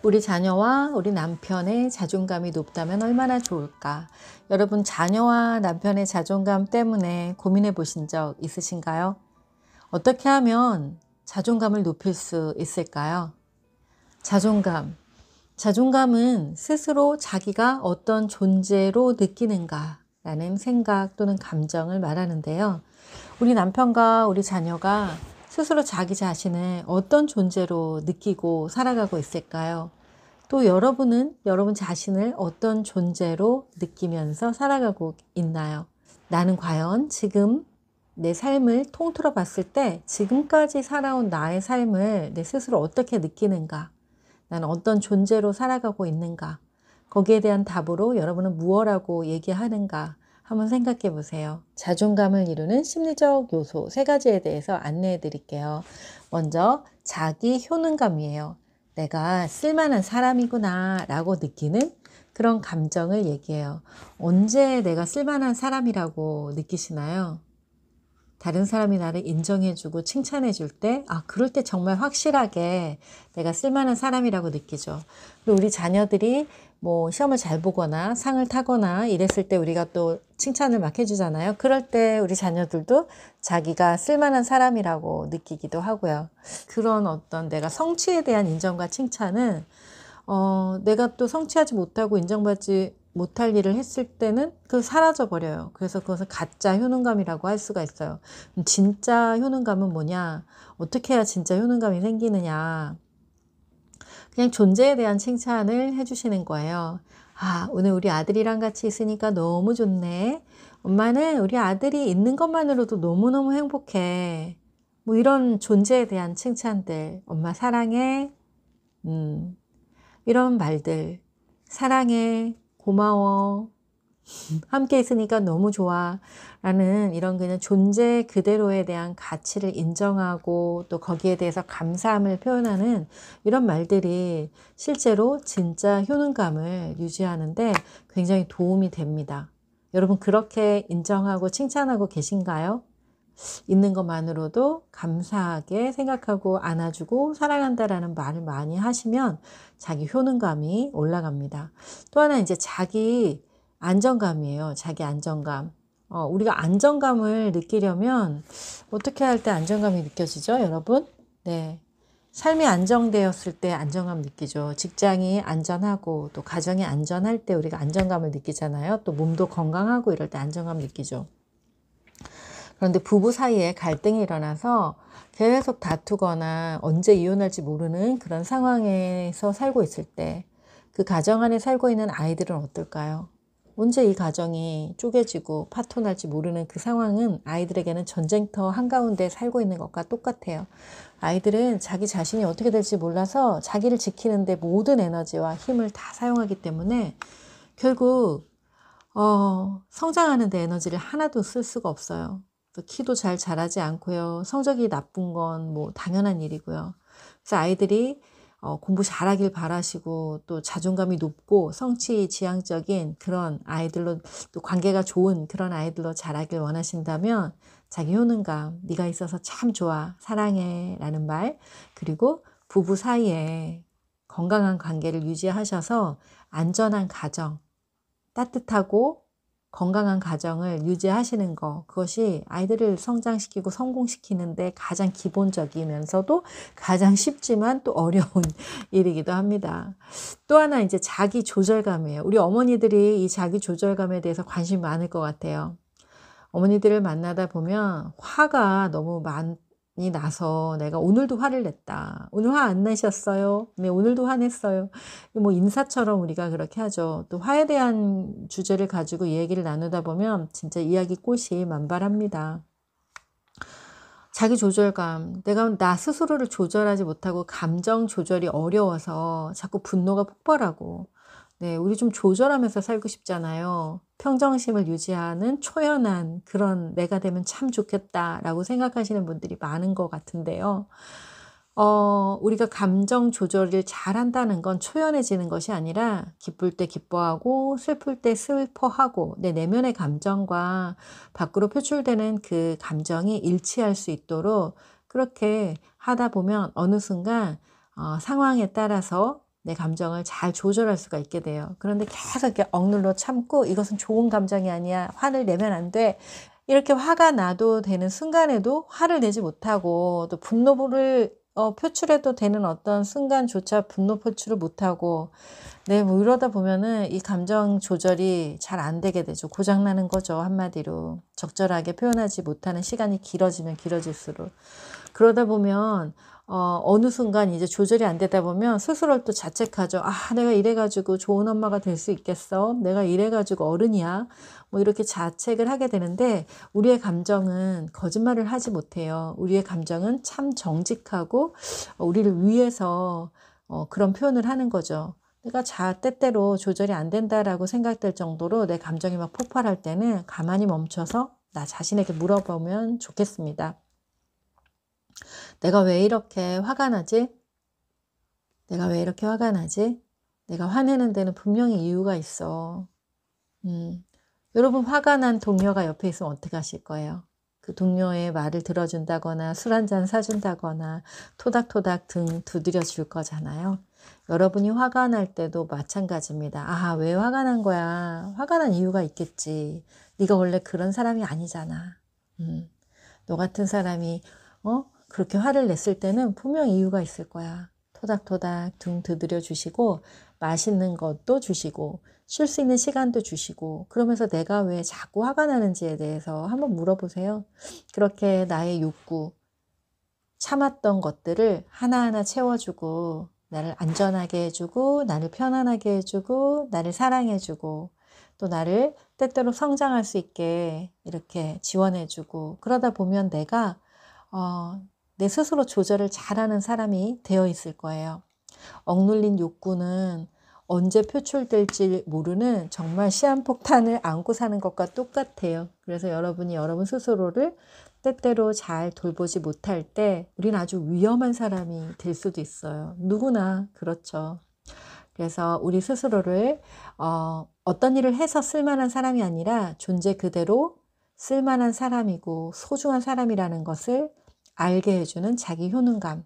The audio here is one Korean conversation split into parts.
우리 자녀와 우리 남편의 자존감이 높다면 얼마나 좋을까? 여러분, 자녀와 남편의 자존감 때문에 고민해 보신 적 있으신가요? 어떻게 하면 자존감을 높일 수 있을까요? 자존감. 자존감은 스스로 자기가 어떤 존재로 느끼는가라는 생각 또는 감정을 말하는데요. 우리 남편과 우리 자녀가 스스로 자기 자신을 어떤 존재로 느끼고 살아가고 있을까요? 또 여러분은 여러분 자신을 어떤 존재로 느끼면서 살아가고 있나요? 나는 과연 지금 내 삶을 통틀어 봤을 때 지금까지 살아온 나의 삶을 내 스스로 어떻게 느끼는가? 나는 어떤 존재로 살아가고 있는가? 거기에 대한 답으로 여러분은 무엇이라고 얘기하는가? 한번 생각해 보세요. 자존감을 이루는 심리적 요소 3가지에 대해서 안내해 드릴게요. 먼저 자기 효능감이에요. 내가 쓸만한 사람이구나 라고 느끼는 그런 감정을 얘기해요. 언제 내가 쓸만한 사람이라고 느끼시나요? 다른 사람이 나를 인정해주고 칭찬해줄 때, 그럴 때 정말 확실하게 내가 쓸만한 사람이라고 느끼죠. 그리고 우리 자녀들이 뭐 시험을 잘 보거나 상을 타거나 이랬을 때 우리가 또 칭찬을 막 해주잖아요. 그럴 때 우리 자녀들도 자기가 쓸만한 사람이라고 느끼기도 하고요. 그런 어떤 내가 성취에 대한 인정과 칭찬은 내가 또 성취하지 못하고 인정받지 못할 일을 했을 때는 사라져 버려요. 그래서 그것을 가짜 효능감이라고 할 수가 있어요. 진짜 효능감은 뭐냐? 어떻게 해야 진짜 효능감이 생기느냐? 그냥 존재에 대한 칭찬을 해주시는 거예요. 오늘 우리 아들이랑 같이 있으니까 너무 좋네. 엄마는 우리 아들이 있는 것만으로도 너무너무 행복해. 뭐 이런 존재에 대한 칭찬들. 엄마 사랑해. 이런 말들. 사랑해. 고마워. 함께 있으니까 너무 좋아. 라는 이런 그냥 존재 그대로에 대한 가치를 인정하고 또 거기에 대해서 감사함을 표현하는 이런 말들이 실제로 진짜 효능감을 유지하는데 굉장히 도움이 됩니다. 여러분 그렇게 인정하고 칭찬하고 계신가요? 있는 것만으로도 감사하게 생각하고 안아주고 사랑한다라는 말을 많이 하시면 자기 효능감이 올라갑니다. 또 하나 이제 자기 안정감이에요. 자기 안정감. 우리가 안정감을 느끼려면 어떻게 할 때 안정감이 느껴지죠, 여러분? 네. 삶이 안정되었을 때 안정감 느끼죠. 직장이 안전하고 또 가정이 안전할 때 우리가 안정감을 느끼잖아요. 또 몸도 건강하고 이럴 때 안정감 느끼죠. 그런데 부부 사이에 갈등이 일어나서 계속 다투거나 언제 이혼할지 모르는 그런 상황에서 살고 있을 때 그 가정 안에 살고 있는 아이들은 어떨까요? 언제 이 가정이 쪼개지고 파토날지 모르는 그 상황은 아이들에게는 전쟁터 한가운데 살고 있는 것과 똑같아요. 아이들은 자기 자신이 어떻게 될지 몰라서 자기를 지키는데 모든 에너지와 힘을 다 사용하기 때문에 결국 성장하는 데 에너지를 하나도 쓸 수가 없어요. 키도 잘 자라지 않고요. 성적이 나쁜 건 뭐 당연한 일이고요. 그래서 아이들이 공부 잘하길 바라시고 또 자존감이 높고 성취 지향적인 그런 아이들로 또 관계가 좋은 그런 아이들로 자라길 원하신다면 자기 효능감, 네가 있어서 참 좋아, 사랑해 라는 말, 그리고 부부 사이에 건강한 관계를 유지하셔서 안전한 가정, 따뜻하고 건강한 가정을 유지하시는 거, 그것이 아이들을 성장시키고 성공시키는데 가장 기본적이면서도 가장 쉽지만 또 어려운 일이기도 합니다. 또 하나 이제 자기 조절감이에요. 우리 어머니들이 이 자기 조절감에 대해서 관심이 많을 것 같아요. 어머니들을 만나다 보면 화가 너무 많이 나서 내가 오늘도 화를 냈다. 오늘 화 안 내셨어요? 네, 오늘도 화냈어요. 뭐 인사처럼 우리가 그렇게 하죠. 또 화에 대한 주제를 가지고 얘기를 나누다 보면 진짜 이야기 꽃이 만발합니다. 자기 조절감. 내가 나 스스로를 조절하지 못하고 감정 조절이 어려워서 자꾸 분노가 폭발하고, 네, 우리 좀 조절하면서 살고 싶잖아요. 평정심을 유지하는 초연한 그런 내가 되면 참 좋겠다라고 생각하시는 분들이 많은 것 같은데요. 우리가 감정 조절을 잘한다는 건 초연해지는 것이 아니라 기쁠 때 기뻐하고 슬플 때 슬퍼하고 내 내면의 감정과 밖으로 표출되는 그 감정이 일치할 수 있도록 그렇게 하다 보면 어느 순간 상황에 따라서 내 감정을 잘 조절할 수가 있게 돼요. 그런데 계속 이렇게 억눌러 참고 이것은 좋은 감정이 아니야. 화를 내면 안 돼. 이렇게 화가 나도 되는 순간에도 화를 내지 못하고 또 분노를 표출해도 되는 어떤 순간조차 분노 표출을 못하고 네, 뭐 이러다 보면은 이 감정 조절이 잘 안 되게 되죠. 고장나는 거죠. 한마디로. 적절하게 표현하지 못하는 시간이 길어지면 길어질수록. 그러다 보면 어느 순간 이제 조절이 안 되다 보면 스스로를 또 자책하죠. 아, 내가 이래가지고 좋은 엄마가 될 수 있겠어? 내가 이래가지고 어른이야? 뭐 이렇게 자책을 하게 되는데 우리의 감정은 거짓말을 하지 못해요. 우리의 감정은 참 정직하고 우리를 위해서 그런 표현을 하는 거죠. 내가 때때로 조절이 안 된다라고 생각될 정도로 내 감정이 막 폭발할 때는 가만히 멈춰서 나 자신에게 물어보면 좋겠습니다. 내가 왜 이렇게 화가 나지? 내가 왜 이렇게 화가 나지? 내가 화내는 데는 분명히 이유가 있어. 여러분 화가 난 동료가 옆에 있으면 어떻게 하실 거예요? 그 동료의 말을 들어준다거나 술 한잔 사준다거나 토닥토닥 등 두드려 줄 거잖아요. 여러분이 화가 날 때도 마찬가지입니다. 아, 왜 화가 난 거야? 화가 난 이유가 있겠지. 네가 원래 그런 사람이 아니잖아. 너 같은 사람이 그렇게 화를 냈을 때는 분명 이유가 있을 거야. 토닥토닥 등 두드려 주시고 맛있는 것도 주시고 쉴 수 있는 시간도 주시고 그러면서 내가 왜 자꾸 화가 나는지에 대해서 한번 물어보세요. 그렇게 나의 욕구, 참았던 것들을 하나하나 채워주고 나를 안전하게 해주고 나를 편안하게 해주고 나를 사랑해주고 또 나를 때때로 성장할 수 있게 이렇게 지원해주고 그러다 보면 내가 내 스스로 조절을 잘하는 사람이 되어 있을 거예요. 억눌린 욕구는 언제 표출될지 모르는 정말 시한폭탄을 안고 사는 것과 똑같아요. 그래서 여러분이 여러분 스스로를 때때로 잘 돌보지 못할 때 우리는 아주 위험한 사람이 될 수도 있어요. 누구나 그렇죠. 그래서 우리 스스로를 어떤 일을 해서 쓸만한 사람이 아니라 존재 그대로 쓸만한 사람이고 소중한 사람이라는 것을 알게 해주는 자기 효능감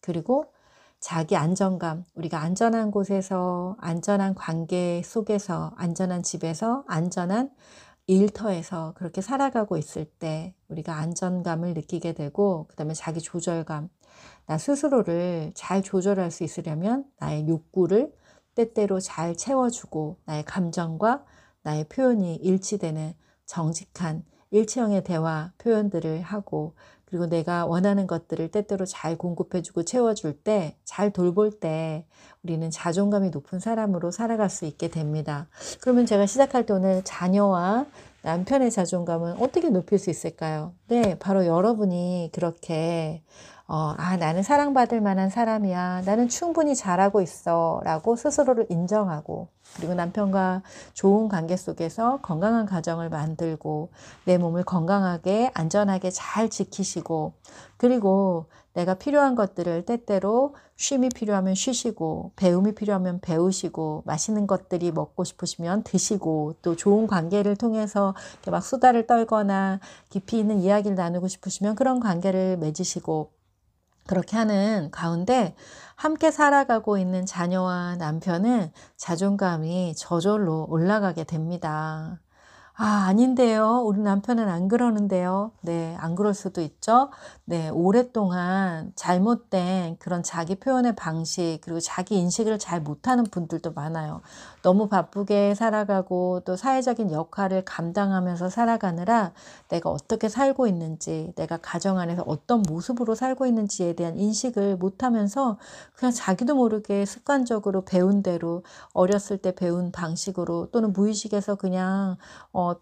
그리고 자기 안정감, 우리가 안전한 곳에서, 안전한 관계 속에서, 안전한 집에서, 안전한 일터에서 그렇게 살아가고 있을 때 우리가 안전감을 느끼게 되고 그 다음에 자기 조절감, 나 스스로를 잘 조절할 수 있으려면 나의 욕구를 때때로 잘 채워주고 나의 감정과 나의 표현이 일치되는 정직한 일체형의 대화 표현들을 하고 그리고 내가 원하는 것들을 때때로 잘 공급해주고 채워줄 때, 잘 돌볼 때 우리는 자존감이 높은 사람으로 살아갈 수 있게 됩니다. 그러면 제가 시작할 때 오늘 자녀와 남편의 자존감은 어떻게 높일 수 있을까요? 네, 바로 여러분이 그렇게 나는 사랑받을 만한 사람이야. 나는 충분히 잘하고 있어. 라고 스스로를 인정하고 그리고 남편과 좋은 관계 속에서 건강한 가정을 만들고 내 몸을 건강하게 안전하게 잘 지키시고 그리고 내가 필요한 것들을 때때로 쉼이 필요하면 쉬시고 배움이 필요하면 배우시고 맛있는 것들이 먹고 싶으시면 드시고 또 좋은 관계를 통해서 이렇게 막 수다를 떨거나 깊이 있는 이야기를 나누고 싶으시면 그런 관계를 맺으시고 그렇게 하는 가운데 함께 살아가고 있는 자녀와 남편은 자존감이 저절로 올라가게 됩니다. 아닌데요. 우리 남편은 안 그러는데요. 네, 안 그럴 수도 있죠. 네, 오랫동안 잘못된 그런 자기 표현의 방식, 그리고 자기 인식을 잘 못하는 분들도 많아요. 너무 바쁘게 살아가고 또 사회적인 역할을 감당하면서 살아가느라 내가 어떻게 살고 있는지, 내가 가정 안에서 어떤 모습으로 살고 있는지에 대한 인식을 못하면서 그냥 자기도 모르게 습관적으로 배운 대로 어렸을 때 배운 방식으로 또는 무의식에서 그냥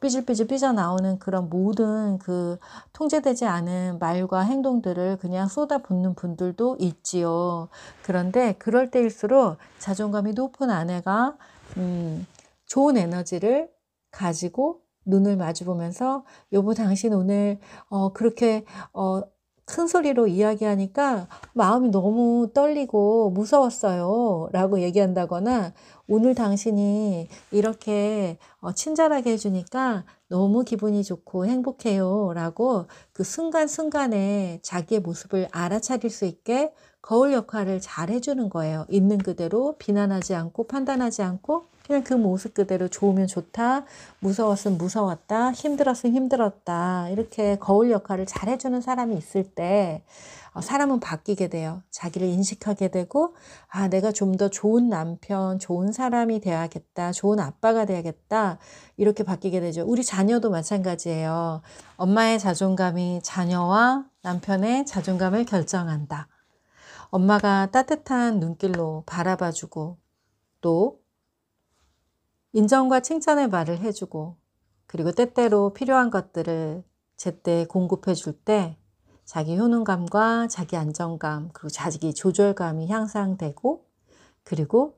삐질삐질 삐져나오는 그런 모든 그 통제되지 않은 말과 행동들을 그냥 쏟아붓는 분들도 있지요. 그런데 그럴 때일수록 자존감이 높은 아내가 좋은 에너지를 가지고 눈을 마주보면서 여보 당신 오늘 그렇게 큰 소리로 이야기하니까 마음이 너무 떨리고 무서웠어요 라고 얘기한다거나 오늘 당신이 이렇게 친절하게 해주니까 너무 기분이 좋고 행복해요 라고 그 순간순간에 자기의 모습을 알아차릴 수 있게 거울 역할을 잘 해주는 거예요. 있는 그대로 비난하지 않고 판단하지 않고 그냥 그 모습 그대로 좋으면 좋다, 무서웠으면 무서웠다, 힘들었으면 힘들었다 이렇게 거울 역할을 잘 해주는 사람이 있을 때 사람은 바뀌게 돼요. 자기를 인식하게 되고 아, 내가 좀 더 좋은 남편, 좋은 사람이 돼야겠다, 좋은 아빠가 돼야겠다 이렇게 바뀌게 되죠. 우리 자녀도 마찬가지예요. 엄마의 자존감이 자녀와 남편의 자존감을 결정한다. 엄마가 따뜻한 눈길로 바라봐주고 또 인정과 칭찬의 말을 해주고 그리고 때때로 필요한 것들을 제때 공급해 줄 때 자기 효능감과 자기 안정감 그리고 자기 조절감이 향상되고 그리고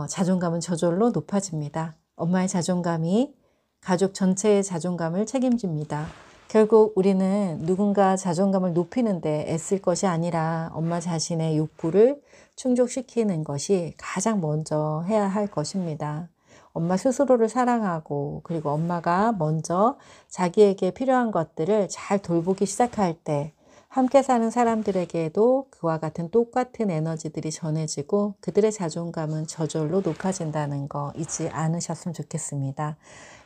자존감은 저절로 높아집니다. 엄마의 자존감이 가족 전체의 자존감을 책임집니다. 결국 우리는 누군가 자존감을 높이는데 애쓸 것이 아니라 엄마 자신의 욕구를 충족시키는 것이 가장 먼저 해야 할 것입니다. 엄마 스스로를 사랑하고 그리고 엄마가 먼저 자기에게 필요한 것들을 잘 돌보기 시작할 때 함께 사는 사람들에게도 그와 같은 똑같은 에너지들이 전해지고 그들의 자존감은 저절로 높아진다는 거 잊지 않으셨으면 좋겠습니다.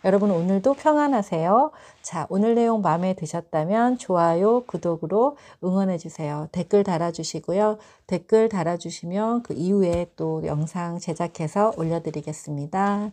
여러분 오늘도 평안하세요. 자, 오늘 내용 마음에 드셨다면 좋아요, 구독으로 응원해 주세요. 댓글 달아주시고요. 댓글 달아주시면 그 이후에 또 영상 제작해서 올려드리겠습니다.